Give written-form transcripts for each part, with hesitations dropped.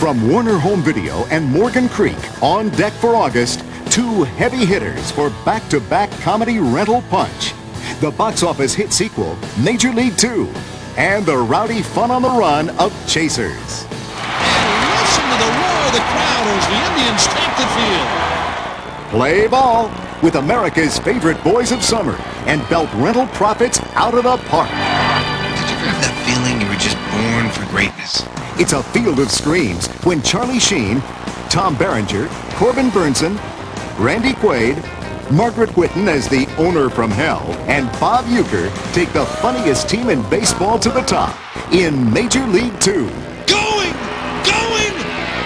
From Warner Home Video and Morgan Creek, on deck for August, two heavy hitters for back-to-back comedy rental punch. The box office hit sequel, Major League 2, and the rowdy fun on the run of Chasers. And listen to the roar of the crowd as the Indians take the field. Play ball with America's favorite boys of summer and belt rental profits out of the park. Did you ever have that feeling you were just born for greatness? It's a field of screams when Charlie Sheen, Tom Berenger, Corbin Burnson, Randy Quaid, Margaret Whitten as the owner from hell, and Bob Uecker take the funniest team in baseball to the top in Major League 2. Going! Going!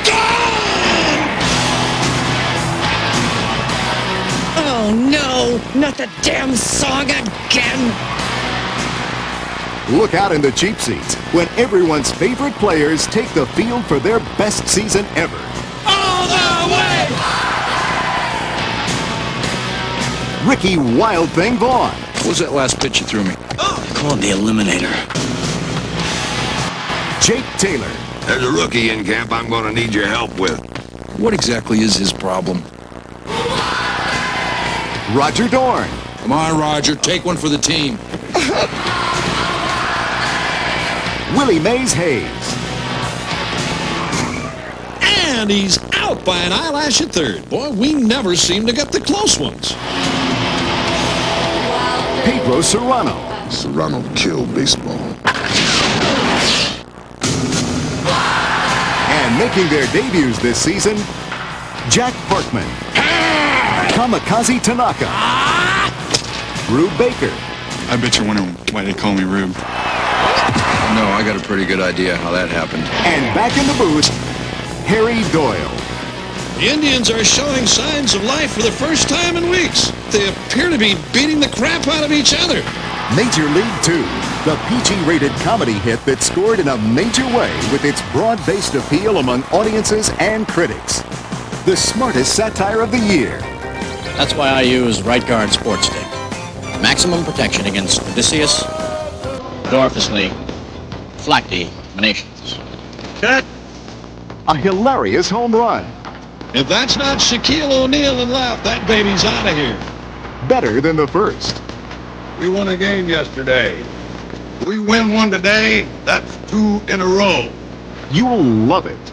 Gone! Oh no, not the damn song again! Look out in the cheap seats when everyone's favorite players take the field for their best season ever. All the way! Ricky Wild Thing Vaughn. What was that last pitch you threw me? Oh. They call it the Eliminator. Jake Taylor. There's a rookie in camp I'm going to need your help with. What exactly is his problem? Roger Dorn. Come on, Roger, take one for the team. Willie Mays Hayes. And he's out by an eyelash at third. Boy, we never seem to get the close ones. Pedro Serrano. Serrano killed baseball. And making their debuts this season, Jack Parkman. Kamikaze Tanaka. Rube Baker. I bet you're wondering why they call me Rube. No, I got a pretty good idea how that happened. And back in the booth, Harry Doyle. The Indians are showing signs of life for the first time in weeks. They appear to be beating the crap out of each other. Major League 2, the PG-rated comedy hit that scored in a major way with its broad-based appeal among audiences and critics. The smartest satire of the year. That's why I use Right Guard Sports Stick. Maximum protection against Odysseus, dwarfishly, flaky emanations. Cut. A hilarious home run. If that's not Shaquille O'Neal and left, that baby's out of here. Better than the first. We won a game yesterday. We win one today, that's 2 in a row. You'll love it.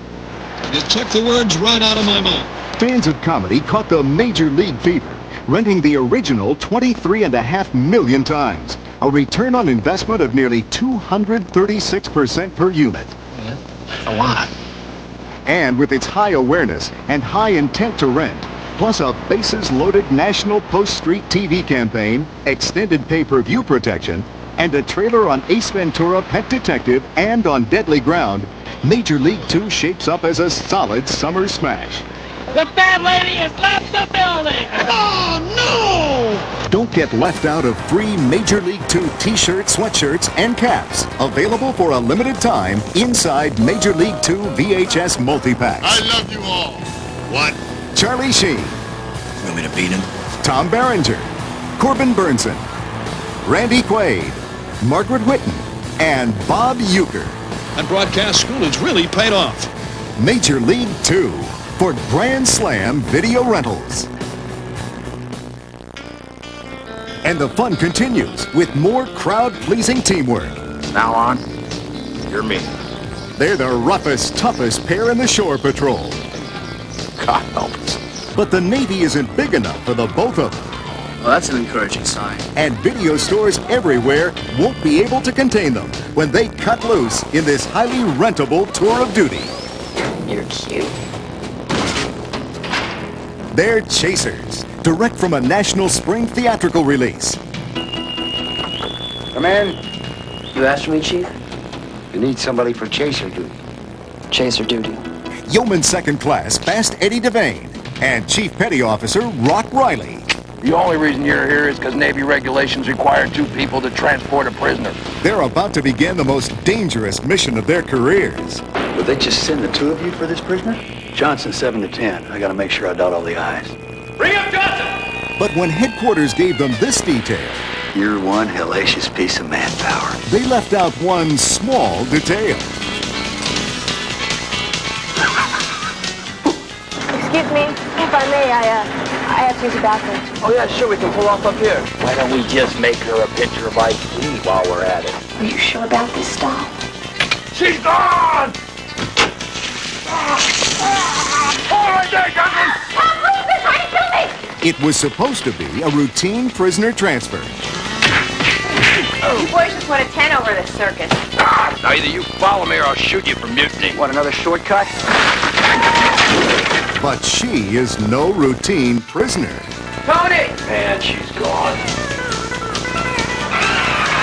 You took the words right out of my mouth. Fans of comedy caught the Major League fever, renting the original 23.5 million times. A return on investment of nearly 236% per unit. That's a lot. And with its high awareness and high intent to rent, plus a bases-loaded national post-street TV campaign, extended pay-per-view protection, and a trailer on Ace Ventura, Pet Detective, and on Deadly Ground, Major League 2 shapes up as a solid summer smash. The bad lady has left the building! Oh, no! Don't get left out of free Major League 2 t-shirts, sweatshirts, and caps. Available for a limited time inside Major League 2 VHS multi-packs. I love you all. What? Charlie Sheen. You want me to beat him? Tom Berenger. Corbin Burnson. Randy Quaid. Margaret Whitten. And Bob Uecker. That broadcast school has really paid off. Major League 2 for Grand Slam Video Rentals. And the fun continues with more crowd-pleasing teamwork. Now on, you're me. They're the roughest, toughest pair in the Shore Patrol. God help us. But the Navy isn't big enough for the both of them. Well, that's an encouraging sign. And video stores everywhere won't be able to contain them when they cut loose in this highly rentable tour of duty. You're cute. They're Chasers, direct from a national spring theatrical release. Come in. You asked for me, Chief? You need somebody for chaser duty. Chaser duty. Yeoman Second Class Fast Eddie Devane and Chief Petty Officer Rock Riley. The only reason you're here is because Navy regulations require 2 people to transport a prisoner. They're about to begin the most dangerous mission of their careers. Would they just send the 2 of you for this prisoner? Johnson 7 to 10. I gotta make sure I dot all the I's. Bring up Johnson! But when headquarters gave them this detail, You're one hellacious piece of manpower. they left out one small detail. I may, I have to use the bathroom. Oh, yeah, sure, we can pull off up here. Why don't we just make her a pitcher of iced tea while we're at it? Are you sure about this stuff? She's gone! All right there, gentlemen! Help, please! They're trying to kill me! It was supposed to be a routine prisoner transfer. You boys just want a 10 over this circus. Now, either you follow me or I'll shoot you for mutiny. Want another shortcut? But she is no routine prisoner. Tony! Man, she's gone.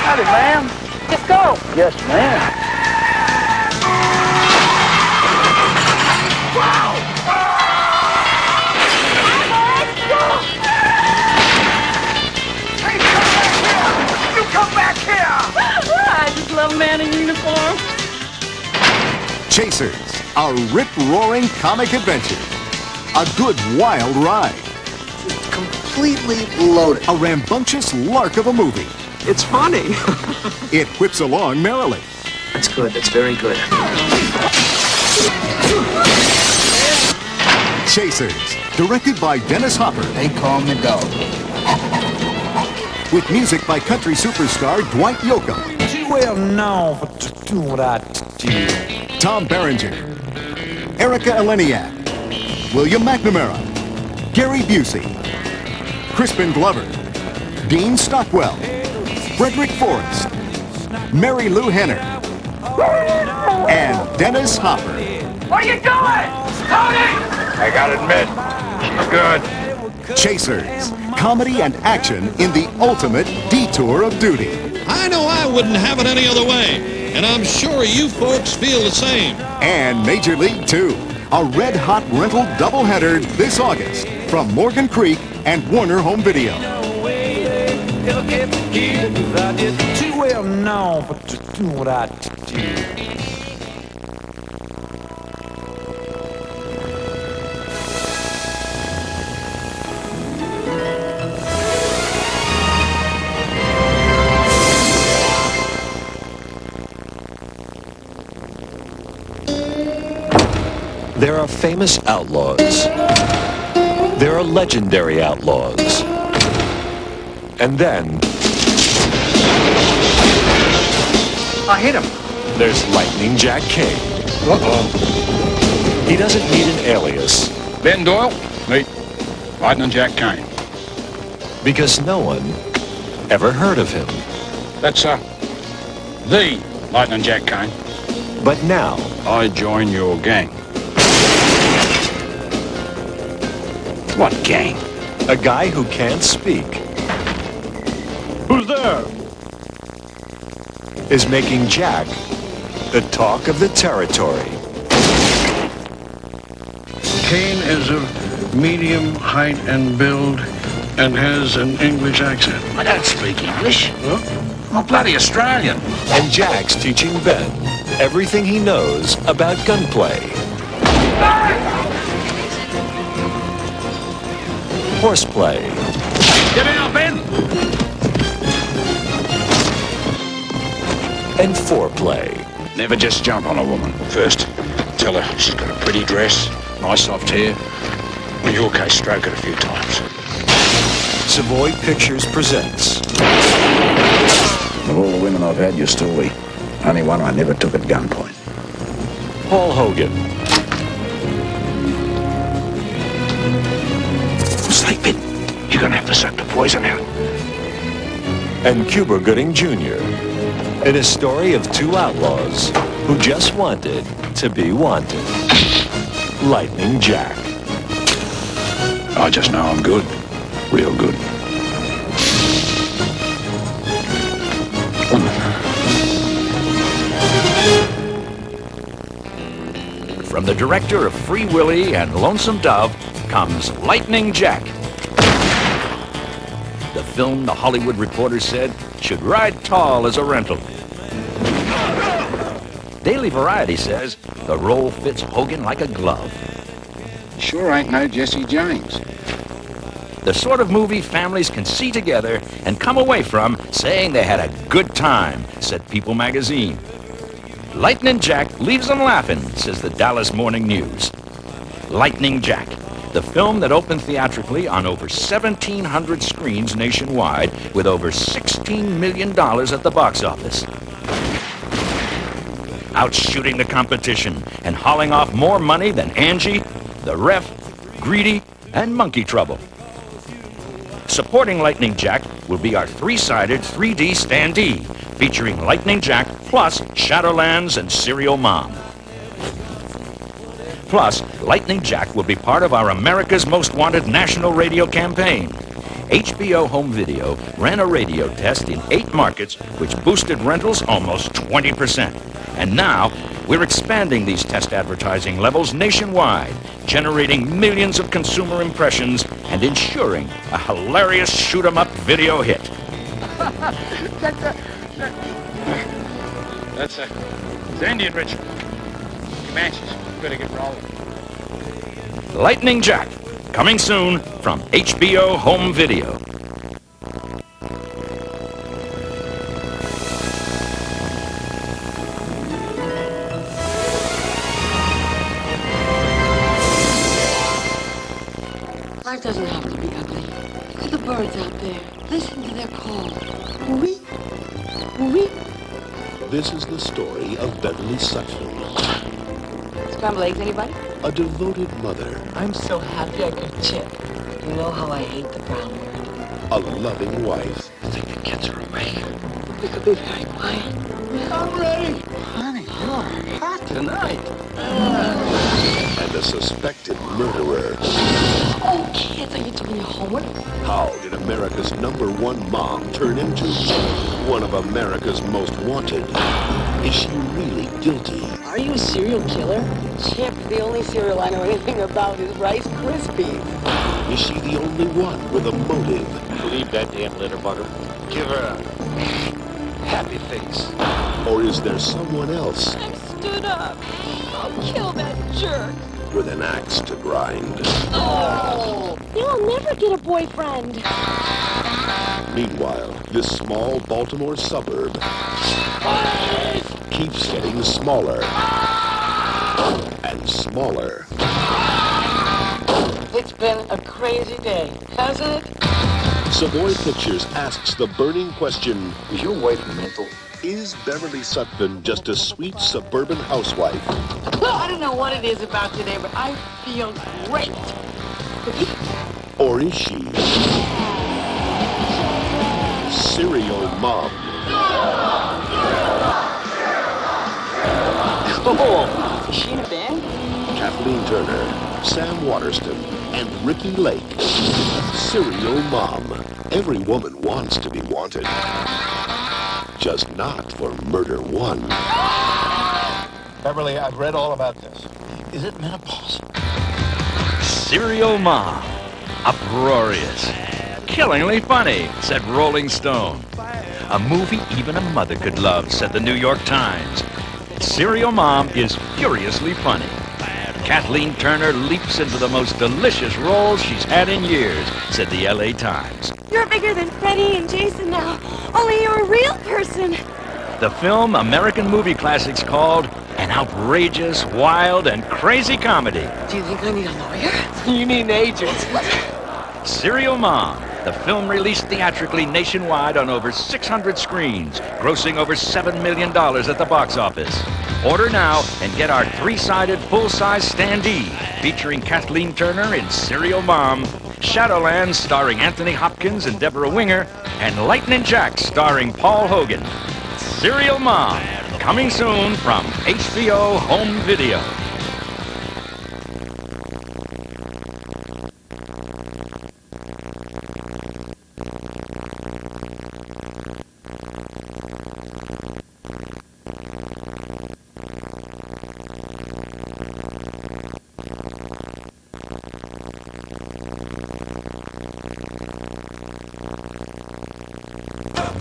Howdy, ma'am. Just go. Yes, ma'am. Wow! Hey, come back here! I just love a man in uniform. Chasers, a rip-roaring comic adventure. A good wild ride. Completely loaded. A rambunctious lark of a movie. It's funny. It whips along merrily. That's good. That's very good. Chasers, directed by Dennis Hopper. They call me dog. With music by country superstar Dwight Yoakam. Too well known for doing what I do. Tom Berenger. Erica Eleniak. William McNamara. Gary Busey. Crispin Glover. Dean Stockwell. Frederick Forrest. Mary Lou Henner. And Dennis Hopper. What are you doing? Tony! I gotta admit, she's good. Chasers, comedy and action in the ultimate detour of duty. I know I wouldn't have it any other way, and I'm sure you folks feel the same. And Major League 2, a red-hot rental doubleheader this August from Morgan Creek and Warner Home Video. Too well known for doing what I do. There are famous outlaws. There are legendary outlaws. And then I hit him. there's Lightning Jack King. Uh-oh. He doesn't need an alias. Ben Doyle, meet Lightning Jack Kane. Because no one ever heard of him. That's, the Lightning Jack Kane. But now, I join your gang. What gang? a guy who can't speak Who's there? is making Jack the talk of the territory. Kane is of medium height and build and has an English accent. I don't speak English. Huh? I'm bloody Australian. And Jack's teaching Ben everything he knows about gunplay, horseplay, Get out, Ben! and foreplay. Never just jump on a woman. First, tell her she's got a pretty dress, nice soft hair. In your case, stroke it a few times. Savoy Pictures presents Of all the women I've had, you're still the only one I never took at gunpoint. Paul Hogan, Sleeping. You're gonna have to suck the poison out. and Cuba Gooding Jr. in a story of two outlaws who just wanted to be wanted. Lightning Jack. I just know I'm good. Real good. From the director of Free Willy and Lonesome Dove comes Lightning Jack. The film, The Hollywood Reporter said, should ride tall as a rental. Daily Variety says the role fits Hogan like a glove. Sure ain't no Jesse James. The sort of movie families can see together and come away from saying they had a good time, said People magazine. Lightning Jack leaves them laughing, says the Dallas Morning News. Lightning Jack, The film that opened theatrically on over 1,700 screens nationwide with over $16 million at the box office. Outshooting the competition and hauling off more money than Angie, The Ref, Greedy, and Monkey Trouble. Supporting Lightning Jack will be our three-sided 3D standee, featuring Lightning Jack plus Shadowlands and Serial Mom. Plus, Lightning Jack will be part of our America's Most Wanted national radio campaign. HBO Home Video ran a radio test in 8 markets, which boosted rentals almost 20%. And now, we're expanding these test advertising levels nationwide, generating millions of consumer impressions and ensuring a hilarious shoot-'em-up video hit. That's it's Indian ritual. Comanches. Better get rolling. Lightning Jack, coming soon from HBO Home Video. Life doesn't have to be ugly. Look at the birds out there. Listen to their call. Wee, wee. This is the story of Beverly Sutton. Scrambled eggs, anybody? A devoted mother. I'm so happy I could chip. You know how I hate the brown word. A loving wife. I think the kids are awake. We could be very quiet. I'm ready. Honey, you're hot tonight. And a suspected murderer. Oh, kids, are you doing your homework? How did America's #1 mom turn into one of America's most wanted? Is she really guilty? Are you a serial killer? Chip, the only cereal I know anything about is Rice Krispies. Is she the only one with a motive? Leave that damn litter bugger. Give her a happy face. Or is there someone else I'm stood up. I'll kill that jerk. with an axe to grind? Oh! You'll never get a boyfriend. Meanwhile, this small Baltimore suburb keeps getting smaller and smaller. It's been a crazy day, hasn't it? Savoy Pictures asks the burning question, is your wife mental? Is Beverly Sutton just a sweet suburban housewife? I don't know what it is about today, but I feel great. Or is she serial mom? Cool. Is she in a band? Kathleen Turner, Sam Waterston, and Ricky Lake. Serial mom. Every woman wants to be wanted. Just not for Murder One. Beverly, I've read all about this. Is it menopause? Serial Mom. Uproarious. Killingly funny, said Rolling Stone. A movie even a mother could love, said the New York Times. Serial Mom is furiously funny. Kathleen Turner leaps into the most delicious roles she's had in years, said the LA Times. You're bigger than Freddie and Jason now. Only you're a real person. The film American movie classics called an outrageous, wild, and crazy comedy. Do you think I need a lawyer? You need an agent. Serial Mom. The film released theatrically nationwide on over 600 screens, grossing over $7 million at the box office. Order now and get our three-sided full-size standee featuring Kathleen Turner in Serial Mom, Shadowlands starring Anthony Hopkins and Deborah Winger, and Lightning Jack starring Paul Hogan. Serial Mom, coming soon from HBO Home Video.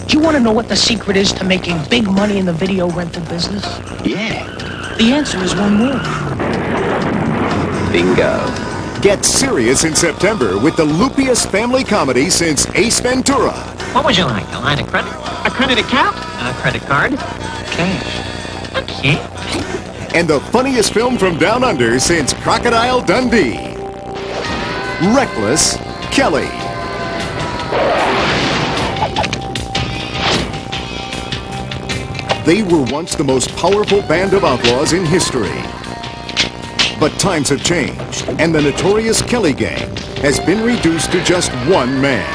Do you want to know what the secret is to making big money in the video rental business? Yeah. The answer is one word. Bingo. Get serious in September with the loopiest family comedy since Ace Ventura. What would you like? A line of credit? A credit account? A credit card? Cash. Okay. And the funniest film from Down Under since Crocodile Dundee. Reckless Kelly. They were once the most powerful band of outlaws in history. But times have changed, and the notorious Kelly Gang has been reduced to just one man.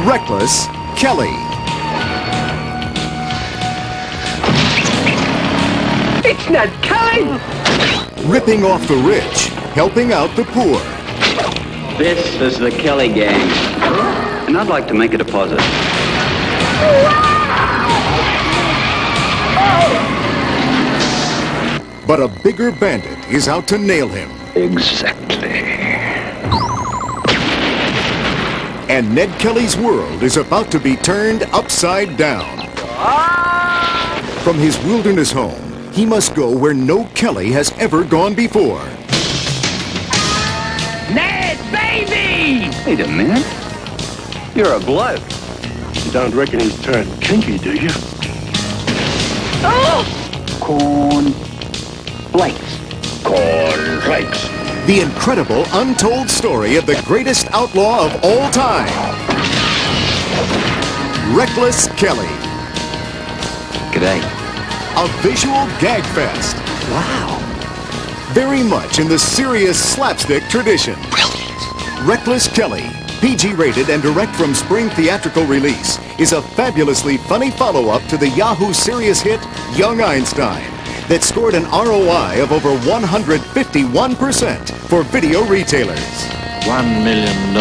Reckless Kelly. It's not Kelly! Ripping off the rich, helping out the poor. This is the Kelly Gang, and I'd like to make a deposit. But a bigger bandit is out to nail him. Exactly. And Ned Kelly's world is about to be turned upside down. From his wilderness home, he must go where no Kelly has ever gone before. Ned, baby! Wait a minute. You're a bloke. You don't reckon he's turned kinky, do you? Oh! Corn flakes. Corn flakes. The incredible, untold story of the greatest outlaw of all time. Reckless Kelly. G'day. A visual gag fest. Wow. Very much in the serious slapstick tradition. Brilliant. Reckless Kelly, PG-rated and direct from spring theatrical release, is a fabulously funny follow-up to the Yahoo serious hit Young Einstein that scored an ROI of over 151% for video retailers. $1 million.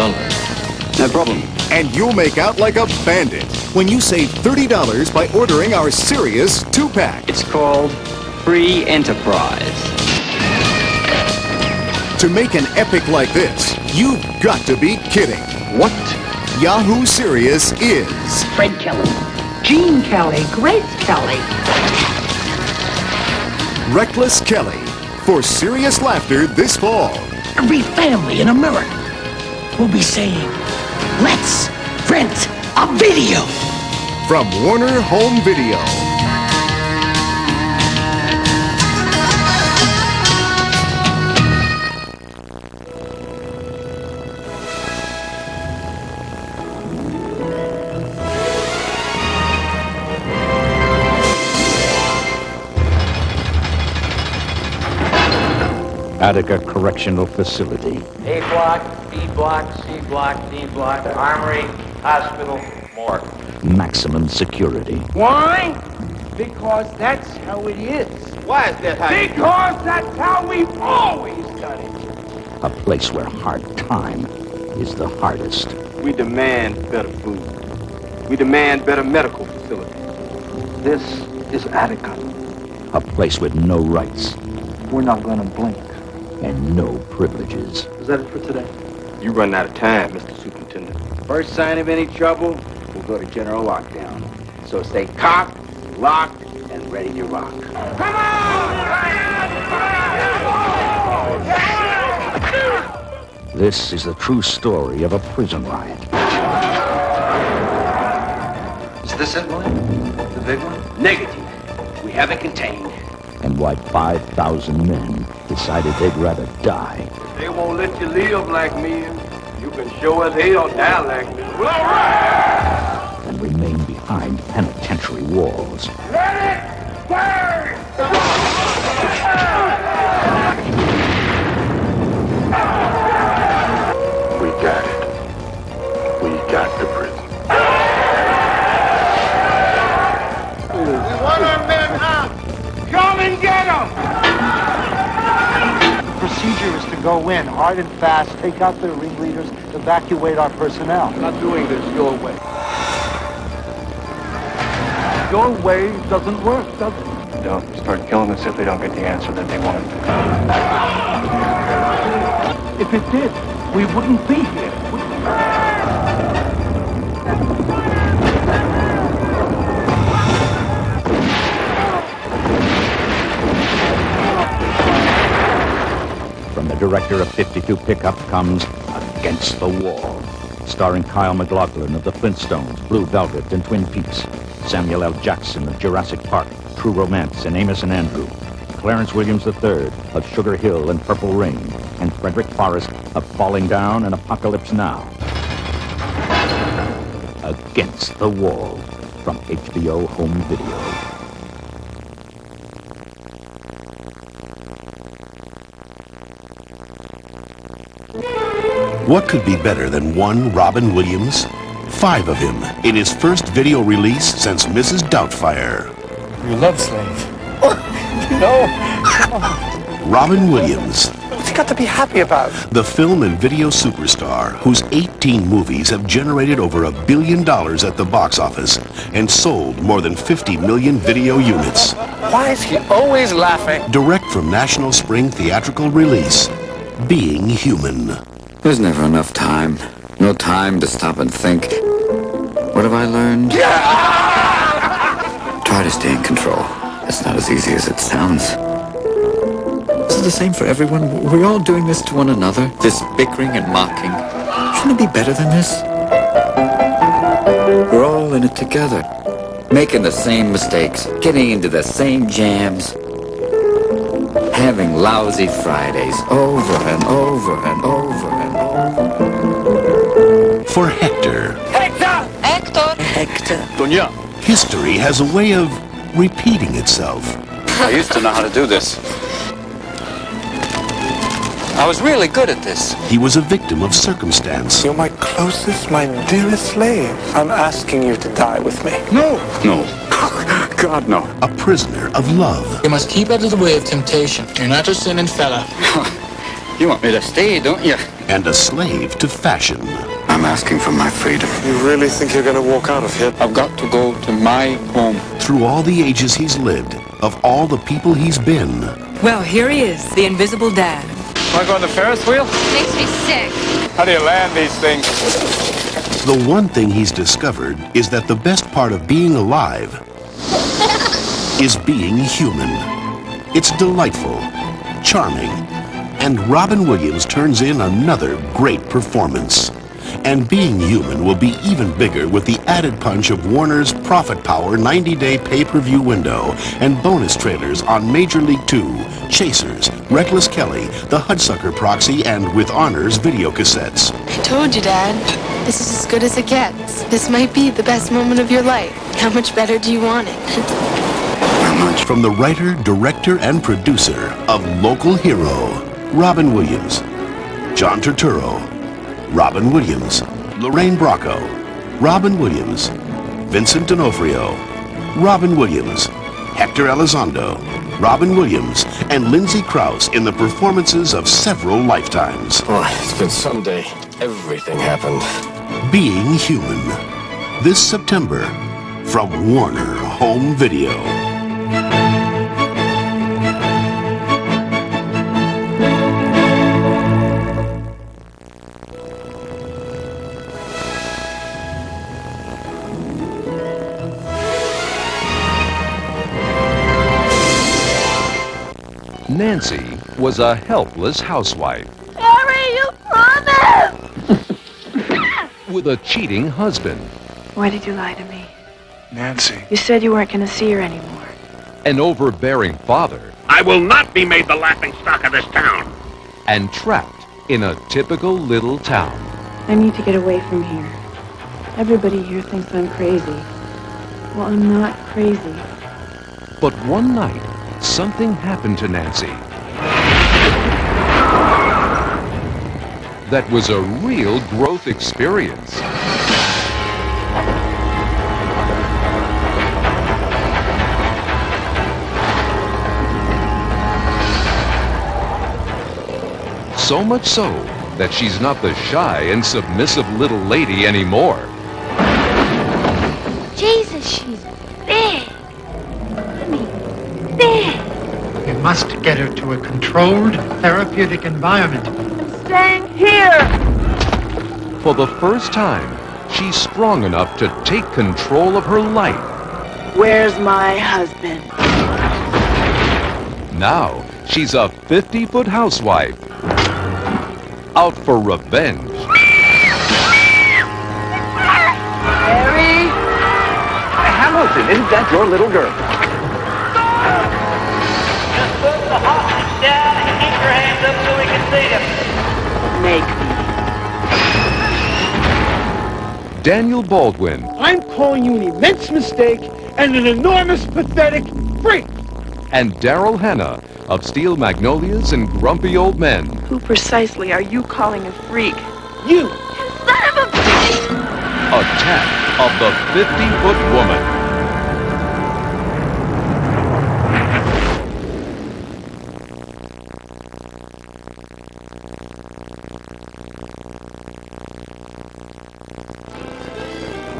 No problem. And you'll make out like a bandit when you save $30 by ordering our serious 2-pack. It's called Free Enterprise. To make an epic like this, you've got to be kidding. What? Yahoo Serious is Fred Kelly, Gene Kelly, Grace Kelly. Reckless Kelly for serious laughter this fall. Every family in America will be saying, let's rent a video. From Warner Home Video. Attica Correctional Facility. A block, B block, C block, D block, armory, hospital, morgue. Maximum security. Why? Because that's how it is. Why is that how Because that's how we've always done it. A place where hard time is the hardest. We demand better food. We demand better medical facilities. This is Attica. A place with no rights We're not going to blink. and no privileges. Is that it for today? You run out of time, Mr. Superintendent. First sign of any trouble, we'll go to general lockdown. So stay cocked, locked, and ready to rock. This is the true story of a prison riot. Is this it, William? The big one? Negative. We have it contained. And why 5,000 men decided they'd rather die. They won't let you live like me. You can show us hell, die like me. Well, all right! And remain behind penitentiary walls. Let it burn! We got it. We got the prison. We want our men out! Come and get them! The procedure is to go in hard and fast, take out the ringleaders, evacuate our personnel. I'm not doing this your way. Your way doesn't work, does it? They'll start killing us if they don't get the answer that they want. If it did, we wouldn't be here. From the director of 52 Pickup comes Against the Wall, starring Kyle MacLachlan of the Flintstones, Blue Velvet, and Twin Peaks, Samuel L. Jackson of Jurassic Park, True Romance, and Amos and Andrew, Clarence Williams III of Sugar Hill and Purple Rain, and Frederick Forrest of Falling Down and Apocalypse Now. Against the Wall from HBO Home Video. What could be better than one Robin Williams? 5 of him in his first video release since Mrs. Doubtfire. You love Slave. You know. Robin Williams. What's he got to be happy about? The film and video superstar whose 18 movies have generated over $1 billion at the box office and sold more than 50 million video units. Why is he always laughing? Direct from National Spring Theatrical Release, Being Human. There's never enough time. No time to stop and think. What have I learned? Try to stay in control. It's not as easy as it sounds. This is the same for everyone. We're all doing this to one another. This bickering and mocking. Shouldn't it be better than this? We're all in it together. Making the same mistakes. Getting into the same jams. Having lousy Fridays over and over and over and over. For Hector. Hector! Hector! Hector. Dunya. History has a way of repeating itself. I used to know how to do this. I was really good at this. He was a victim of circumstance. You're my closest, my dearest slave. I'm asking you to die with me. No. No. God, no. A prisoner of love. You must keep out of the way of temptation. You're not a sinning fella. You want me to stay, don't you? And a slave to fashion. I'm asking for my freedom. You really think you're gonna walk out of here? I've got to go to my home. Through all the ages he's lived, of all the people he's been. Well, here he is, the invisible dad. Want to go on the Ferris wheel? Makes me sick. How do you land these things? The one thing he's discovered is that the best part of being alive is being human. It's delightful, charming, and Robin Williams turns in another great performance. And Being Human will be even bigger with the added punch of Warner's Profit Power 90-day pay-per-view window and bonus trailers on Major League 2, Chasers, Reckless Kelly, The Hudsucker Proxy, and With Honors video cassettes. I told you, Dad. This is as good as it gets. This might be the best moment of your life. How much better do you want it? How much? From the writer, director, and producer of Local Hero, Robin Williams, John Turturro, Robin Williams, Lorraine Bracco, Robin Williams, Vincent D'Onofrio, Robin Williams, Hector Elizondo, Robin Williams, and Lindsay Krause in the performances of several lifetimes. Boy, it's been some day. Everything happened. Being Human. This September from Warner Home Video. Nancy was a helpless housewife Harry, you promised! with a cheating husband, Why did you lie to me? Nancy. You said you weren't going to see her anymore. an overbearing father, I will not be made the laughingstock of this town. and trapped in a typical little town. I need to get away from here. Everybody here thinks I'm crazy. Well, I'm not crazy. But one night, something happened to Nancy that was a real growth experience. So much so that she's not the shy and submissive little lady anymore. Jesus, she's big. I mean, big. You must get her to a controlled, therapeutic environment. Staying here. For the first time, she's strong enough to take control of her life. Where's my husband? Now, she's a 50-foot housewife out for revenge. Harry? Hamilton, isn't that your little girl? put the hostage down and keep your hands up so we can see them. Make me. Daniel Baldwin. I'm calling you an immense mistake and an enormous pathetic freak. And Daryl Hannah of Steel Magnolias and Grumpy Old Men. Who precisely are you calling a freak? You! Son of a bitch! Attack of the 50-Foot Woman.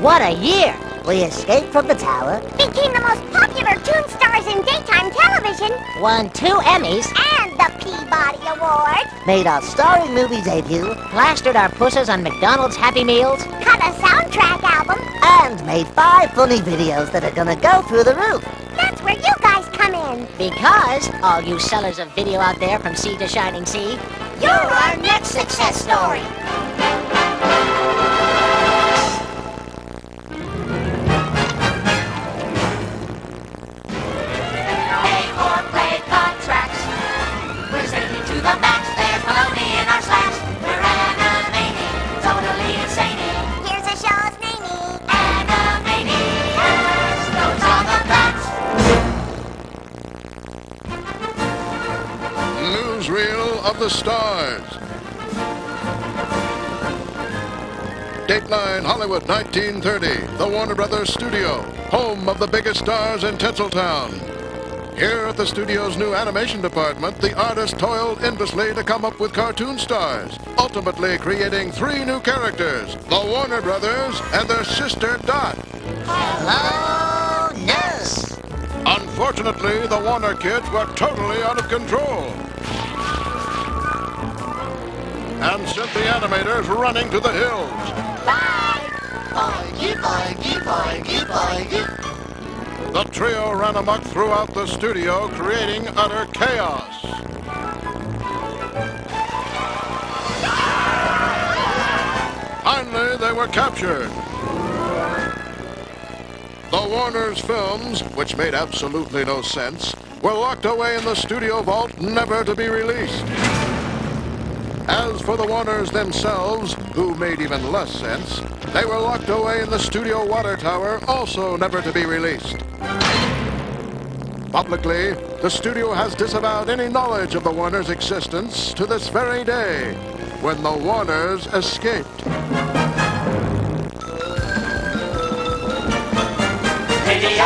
What a year! We escaped from the tower, became the most popular Toon Stars in daytime television, won 2 Emmys, and the Peabody Award, made our starring movie debut, plastered our pusses on McDonald's Happy Meals, cut a soundtrack album, and made 5 funny videos that are gonna go through the roof. That's where you guys come in. Because, all you sellers of video out there from sea to shining sea, you're our next success story. Newsreel of the Stars. Dateline Hollywood 1930, the Warner Brothers studio, home of the biggest stars in Tinseltown. Here at the studio's new animation department, the artist toiled endlessly to come up with cartoon stars, ultimately creating 3 new characters, the Warner Brothers and their sister Dot. Hello, nurse. Unfortunately, the Warner kids were totally out of control and sent the animators running to the hills. Bye! Boingy, boingy, boingy, boingy. The trio ran amok throughout the studio, creating utter chaos. Finally, they were captured. The Warner's films, which made absolutely no sense, were locked away in the studio vault, never to be released. As for the Warners themselves, who made even less sense, they were locked away in the studio water tower, also never to be released. Publicly, the studio has disavowed any knowledge of the Warners' existence to this very day, when the Warners escaped. Video